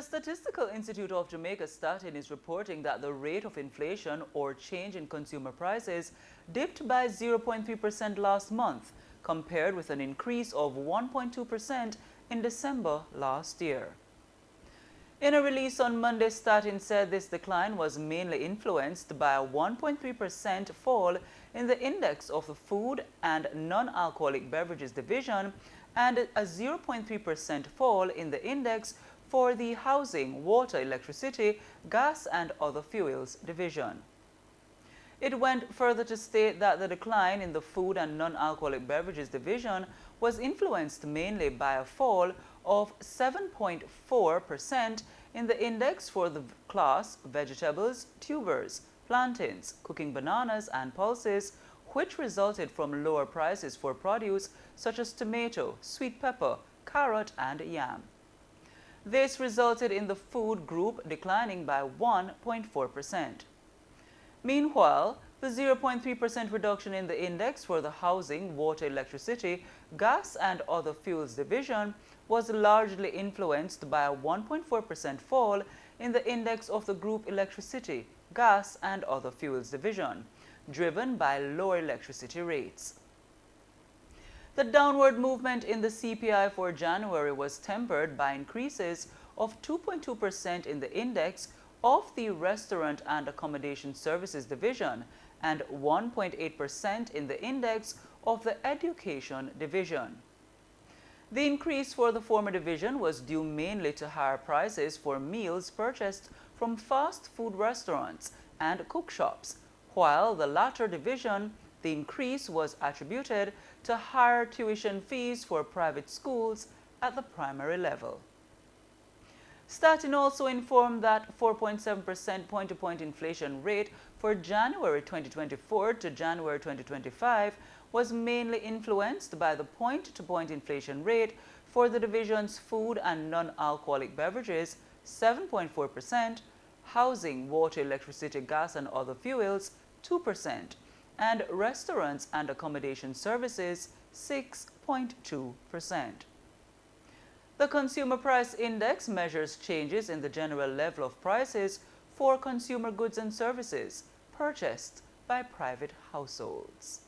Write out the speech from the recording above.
The Statistical Institute of Jamaica Statin is reporting that the rate of inflation or change in consumer prices dipped by 0.3% last month, compared with an increase of 1.2% in December last year. In a release on Monday, Statin said this decline was mainly influenced by a 1.3% fall in the index of the Food and Non-Alcoholic Beverages Division and a 0.3% fall in the index for the Housing, Water, Electricity, Gas and Other Fuels Division. It went further to state that the decline in the Food and Non-Alcoholic Beverages Division was influenced mainly by a fall of 7.4% in the index for the class vegetables, tubers, plantains, cooking bananas and pulses, which resulted from lower prices for produce such as tomato, sweet pepper, carrot and yam. This resulted in the food group declining by 1.4%. Meanwhile, the 0.3% reduction in the index for the Housing, Water, Electricity, Gas and Other Fuels Division was largely influenced by a 1.4% fall in the index of the group Electricity, Gas and Other Fuels Division, driven by lower electricity rates. The downward movement in the CPI for January was tempered by increases of 2.2% in the index of the Restaurant and Accommodation Services Division and 1.8% in the index of the Education Division. The increase for the former division was due mainly to higher prices for meals purchased from fast food restaurants and cook shops, while the latter division, the increase was attributed to higher tuition fees for private schools at the primary level. Statin also informed that 4.7% point-to-point inflation rate for January 2024 to January 2025 was mainly influenced by the point-to-point inflation rate for the division's food and non-alcoholic beverages, 7.4%, housing, water, electricity, gas and other fuels, 2%, and restaurants and accommodation services, 6.2%. The Consumer Price Index measures changes in the general level of prices for consumer goods and services purchased by private households.